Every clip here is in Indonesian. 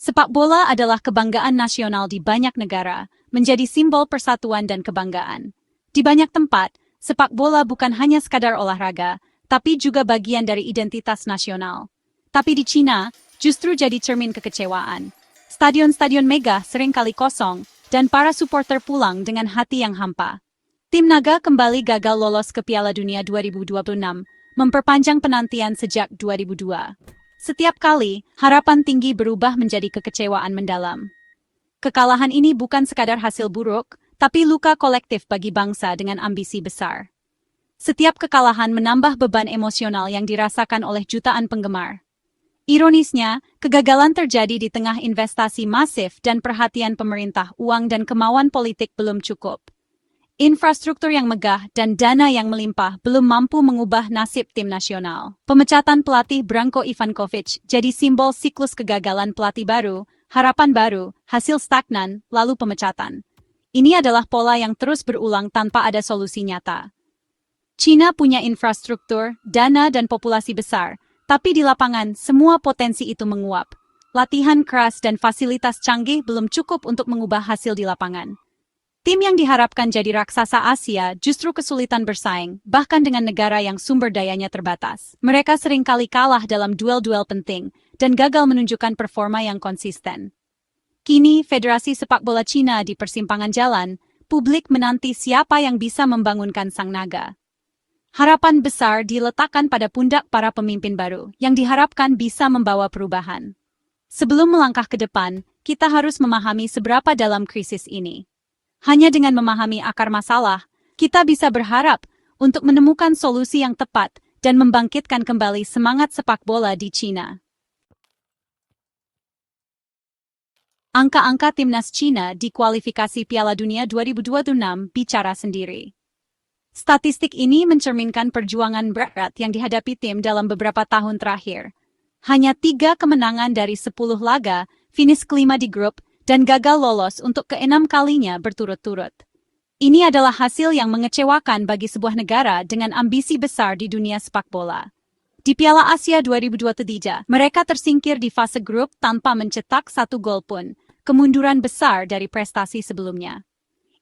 Sepak bola adalah kebanggaan nasional di banyak negara, menjadi simbol persatuan dan kebanggaan. Di banyak tempat, sepak bola bukan hanya sekadar olahraga, tapi juga bagian dari identitas nasional. Tapi di Cina, justru jadi cermin kekecewaan. Stadion-stadion megah seringkali kosong, dan para supporter pulang dengan hati yang hampa. Tim naga kembali gagal lolos ke Piala Dunia 2026, memperpanjang penantian sejak 2002. Setiap kali, harapan tinggi berubah menjadi kekecewaan mendalam. Kekalahan ini bukan sekadar hasil buruk, tapi luka kolektif bagi bangsa dengan ambisi besar. Setiap kekalahan menambah beban emosional yang dirasakan oleh jutaan penggemar. Ironisnya, kegagalan terjadi di tengah investasi masif dan perhatian pemerintah, uang dan kemauan politik belum cukup. Infrastruktur yang megah dan dana yang melimpah belum mampu mengubah nasib tim nasional. Pemecatan pelatih Branko Ivankovic jadi simbol siklus kegagalan pelatih baru, harapan baru, hasil stagnan, lalu pemecatan. Ini adalah pola yang terus berulang tanpa ada solusi nyata. Cina punya infrastruktur, dana dan populasi besar, tapi di lapangan semua potensi itu menguap. Latihan keras dan fasilitas canggih belum cukup untuk mengubah hasil di lapangan. Tim yang diharapkan jadi raksasa Asia justru kesulitan bersaing, bahkan dengan negara yang sumber dayanya terbatas. Mereka seringkali kalah dalam duel-duel penting dan gagal menunjukkan performa yang konsisten. Kini, Federasi Sepak Bola Cina di persimpangan jalan, publik menanti siapa yang bisa membangunkan sang naga. Harapan besar diletakkan pada pundak para pemimpin baru, yang diharapkan bisa membawa perubahan. Sebelum melangkah ke depan, kita harus memahami seberapa dalam krisis ini. Hanya dengan memahami akar masalah, kita bisa berharap untuk menemukan solusi yang tepat dan membangkitkan kembali semangat sepak bola di Cina. Angka-angka timnas Cina di kualifikasi Piala Dunia 2026 bicara sendiri. Statistik ini mencerminkan perjuangan berat yang dihadapi tim dalam beberapa tahun terakhir. Hanya 3 kemenangan dari 10 laga, finish kelima di grup, dan gagal lolos untuk ke-6 kalinya berturut-turut. Ini adalah hasil yang mengecewakan bagi sebuah negara dengan ambisi besar di dunia sepak bola. Di Piala Asia 2023, mereka tersingkir di fase grup tanpa mencetak 1 gol pun, kemunduran besar dari prestasi sebelumnya.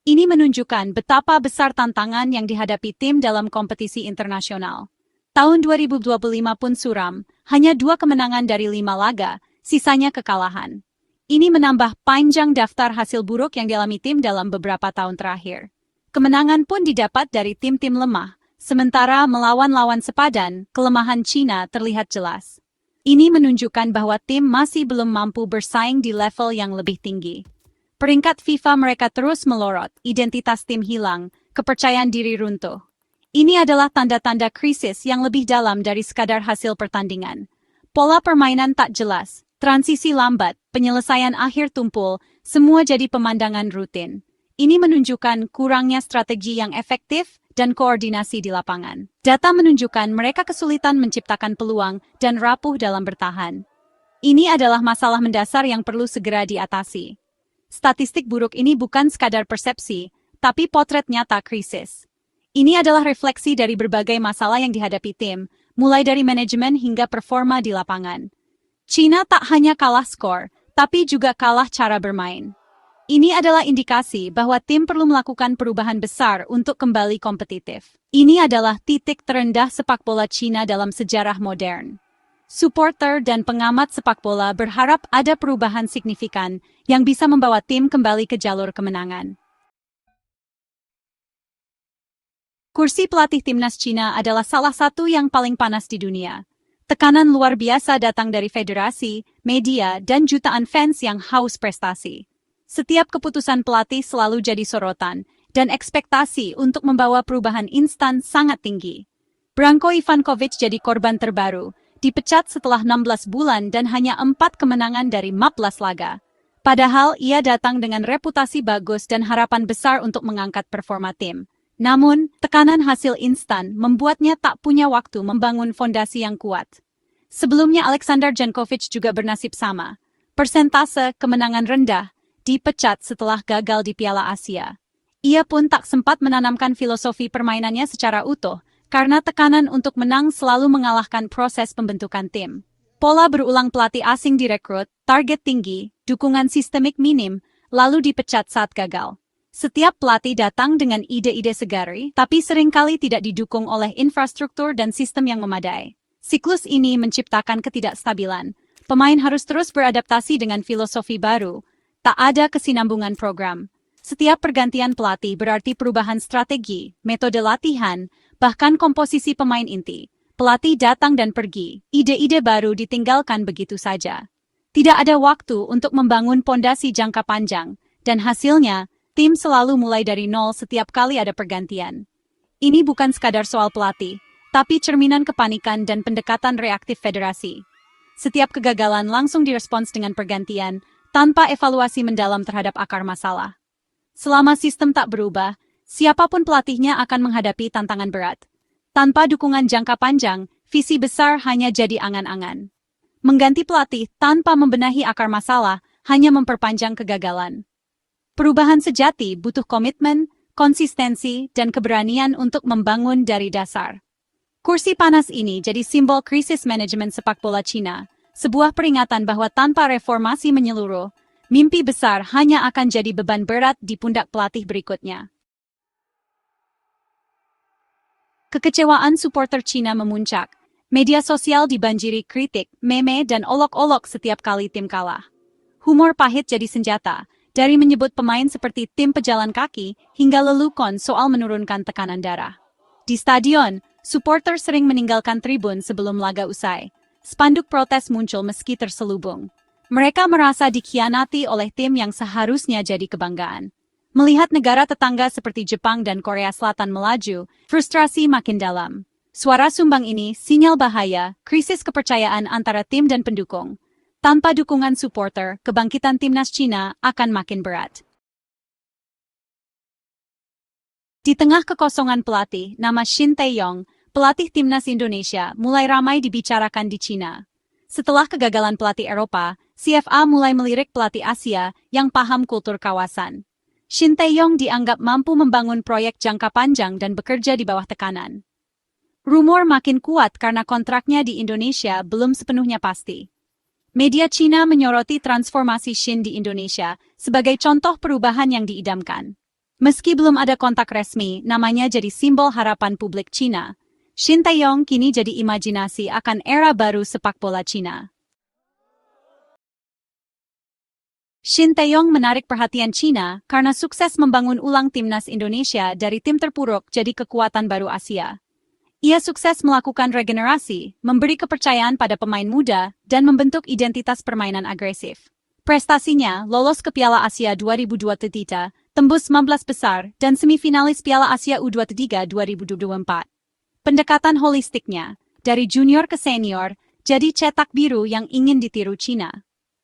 Ini menunjukkan betapa besar tantangan yang dihadapi tim dalam kompetisi internasional. Tahun 2025 pun suram, hanya 2 kemenangan dari 5 laga, sisanya kekalahan. Ini menambah panjang daftar hasil buruk yang dialami tim dalam beberapa tahun terakhir. Kemenangan pun didapat dari tim-tim lemah, sementara melawan lawan sepadan, kelemahan Cina terlihat jelas. Ini menunjukkan bahwa tim masih belum mampu bersaing di level yang lebih tinggi. Peringkat FIFA mereka terus melorot, identitas tim hilang, kepercayaan diri runtuh. Ini adalah tanda-tanda krisis yang lebih dalam dari sekadar hasil pertandingan. Pola permainan tak jelas, transisi lambat, penyelesaian akhir tumpul, semua jadi pemandangan rutin. Ini menunjukkan kurangnya strategi yang efektif dan koordinasi di lapangan. Data menunjukkan mereka kesulitan menciptakan peluang dan rapuh dalam bertahan. Ini adalah masalah mendasar yang perlu segera diatasi. Statistik buruk ini bukan sekadar persepsi, tapi potret nyata krisis. Ini adalah refleksi dari berbagai masalah yang dihadapi tim, mulai dari manajemen hingga performa di lapangan. Cina tak hanya kalah skor, tapi juga kalah cara bermain. Ini adalah indikasi bahwa tim perlu melakukan perubahan besar untuk kembali kompetitif. Ini adalah titik terendah sepak bola Cina dalam sejarah modern. Supporter dan pengamat sepak bola berharap ada perubahan signifikan yang bisa membawa tim kembali ke jalur kemenangan. Kursi pelatih timnas Cina adalah salah satu yang paling panas di dunia. Tekanan luar biasa datang dari federasi, media, dan jutaan fans yang haus prestasi. Setiap keputusan pelatih selalu jadi sorotan, dan ekspektasi untuk membawa perubahan instan sangat tinggi. Branko Ivankovic jadi korban terbaru, dipecat setelah 16 bulan dan hanya 4 kemenangan dari 14 laga. Padahal ia datang dengan reputasi bagus dan harapan besar untuk mengangkat performa tim. Namun, tekanan hasil instan membuatnya tak punya waktu membangun fondasi yang kuat. Sebelumnya Alexander Jankovic juga bernasib sama. Persentase kemenangan rendah, dipecat setelah gagal di Piala Asia. Ia pun tak sempat menanamkan filosofi permainannya secara utuh, karena tekanan untuk menang selalu mengalahkan proses pembentukan tim. Pola berulang pelatih asing direkrut, target tinggi, dukungan sistemik minim, lalu dipecat saat gagal. Setiap pelatih datang dengan ide-ide segar, tapi seringkali tidak didukung oleh infrastruktur dan sistem yang memadai. Siklus ini menciptakan ketidakstabilan. Pemain harus terus beradaptasi dengan filosofi baru. Tak ada kesinambungan program. Setiap pergantian pelatih berarti perubahan strategi, metode latihan, bahkan komposisi pemain inti. Pelatih datang dan pergi, ide-ide baru ditinggalkan begitu saja. Tidak ada waktu untuk membangun pondasi jangka panjang, dan hasilnya, tim selalu mulai dari nol setiap kali ada pergantian. Ini bukan sekadar soal pelatih, tapi cerminan kepanikan dan pendekatan reaktif federasi. Setiap kegagalan langsung direspons dengan pergantian, tanpa evaluasi mendalam terhadap akar masalah. Selama sistem tak berubah, siapapun pelatihnya akan menghadapi tantangan berat. Tanpa dukungan jangka panjang, visi besar hanya jadi angan-angan. Mengganti pelatih tanpa membenahi akar masalah hanya memperpanjang kegagalan. Perubahan sejati butuh komitmen, konsistensi, dan keberanian untuk membangun dari dasar. Kursi panas ini jadi simbol krisis manajemen sepak bola Cina, sebuah peringatan bahwa tanpa reformasi menyeluruh, mimpi besar hanya akan jadi beban berat di pundak pelatih berikutnya. Kekecewaan supporter Cina memuncak. Media sosial dibanjiri kritik, meme, dan olok-olok setiap kali tim kalah. Humor pahit jadi senjata, dari menyebut pemain seperti tim pejalan kaki hingga lelukon soal menurunkan tekanan darah. Di stadion, supporter sering meninggalkan tribun sebelum laga usai. Spanduk protes muncul meski terselubung. Mereka merasa dikhianati oleh tim yang seharusnya jadi kebanggaan. Melihat negara tetangga seperti Jepang dan Korea Selatan melaju, frustrasi makin dalam. Suara sumbang ini sinyal bahaya, krisis kepercayaan antara tim dan pendukung. Tanpa dukungan supporter, kebangkitan timnas Cina akan makin berat. Di tengah kekosongan pelatih, nama Shin Tae-yong, pelatih timnas Indonesia, mulai ramai dibicarakan di Cina. Setelah kegagalan pelatih Eropa, CFA mulai melirik pelatih Asia yang paham kultur kawasan. Shin Tae-yong dianggap mampu membangun proyek jangka panjang dan bekerja di bawah tekanan. Rumor makin kuat karena kontraknya di Indonesia belum sepenuhnya pasti. Media Cina menyoroti transformasi Shin di Indonesia sebagai contoh perubahan yang diidamkan. Meski belum ada kontak resmi, namanya jadi simbol harapan publik Cina. Shin Tae-yong kini jadi imajinasi akan era baru sepak bola Cina. Shin Tae-yong menarik perhatian Cina karena sukses membangun ulang timnas Indonesia dari tim terpuruk jadi kekuatan baru Asia. Ia sukses melakukan regenerasi, memberi kepercayaan pada pemain muda, dan membentuk identitas permainan agresif. Prestasinya lolos ke Piala Asia 2023, tembus 15 besar, dan semifinalis Piala Asia U23 2024. Pendekatan holistiknya, dari junior ke senior, jadi cetak biru yang ingin ditiru Cina.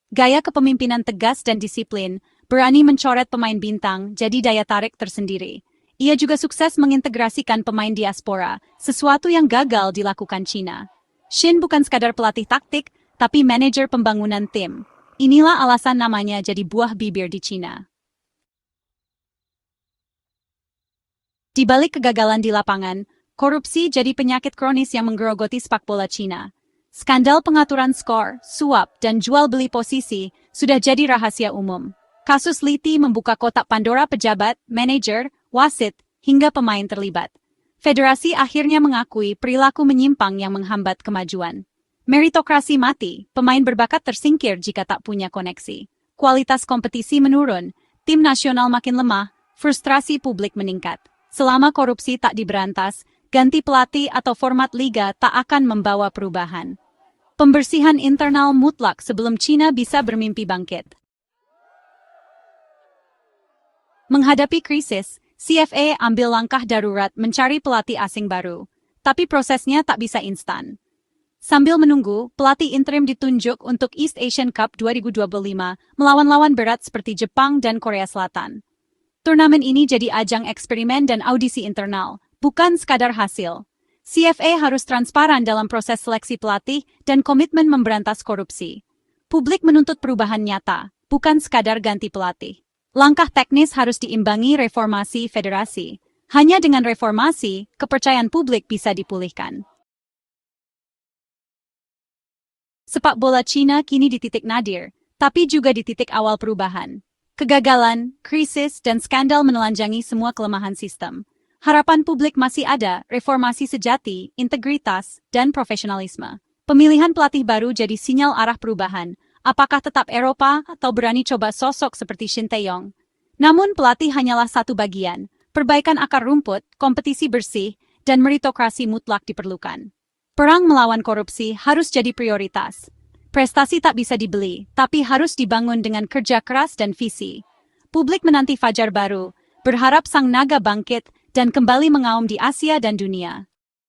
Gaya kepemimpinan tegas dan disiplin, berani mencoret pemain bintang, jadi daya tarik tersendiri. Ia juga sukses mengintegrasikan pemain diaspora, sesuatu yang gagal dilakukan Cina. Shin bukan sekadar pelatih taktik, tapi manajer pembangunan tim. Inilah alasan namanya jadi buah bibir di Cina. Di balik kegagalan di lapangan, korupsi jadi penyakit kronis yang menggerogoti sepak bola Cina. Skandal pengaturan skor, suap, dan jual beli posisi sudah jadi rahasia umum. Kasus Liti membuka kotak Pandora pejabat, manajer, wasit, hingga pemain terlibat. Federasi akhirnya mengakui perilaku menyimpang yang menghambat kemajuan. Meritokrasi mati, pemain berbakat tersingkir jika tak punya koneksi. Kualitas kompetisi menurun, tim nasional makin lemah, frustrasi publik meningkat. Selama korupsi tak diberantas, ganti pelatih atau format liga tak akan membawa perubahan. Pembersihan internal mutlak sebelum Cina bisa bermimpi bangkit. Menghadapi krisis, CFA ambil langkah darurat mencari pelatih asing baru, tapi prosesnya tak bisa instan. Sambil menunggu, pelatih interim ditunjuk untuk East Asian Cup 2025 melawan lawan berat seperti Jepang dan Korea Selatan. Turnamen ini jadi ajang eksperimen dan audisi internal, bukan sekadar hasil. CFA harus transparan dalam proses seleksi pelatih dan komitmen memberantas korupsi. Publik menuntut perubahan nyata, bukan sekadar ganti pelatih. Langkah teknis harus diimbangi reformasi federasi. Hanya dengan reformasi, kepercayaan publik bisa dipulihkan. Sepak bola Cina kini di titik nadir, tapi juga di titik awal perubahan. Kegagalan, krisis, dan skandal menelanjangi semua kelemahan sistem. Harapan publik masih ada, reformasi sejati, integritas, dan profesionalisme. Pemilihan pelatih baru jadi sinyal arah perubahan. Apakah tetap Eropa atau berani coba sosok seperti Shin Tae-yong? Namun pelatih hanyalah satu bagian. Perbaikan akar rumput, kompetisi bersih, dan meritokrasi mutlak diperlukan. Perang melawan korupsi harus jadi prioritas. Prestasi tak bisa dibeli, tapi harus dibangun dengan kerja keras dan visi. Publik menanti fajar baru, berharap sang naga bangkit dan kembali mengaum di Asia dan dunia.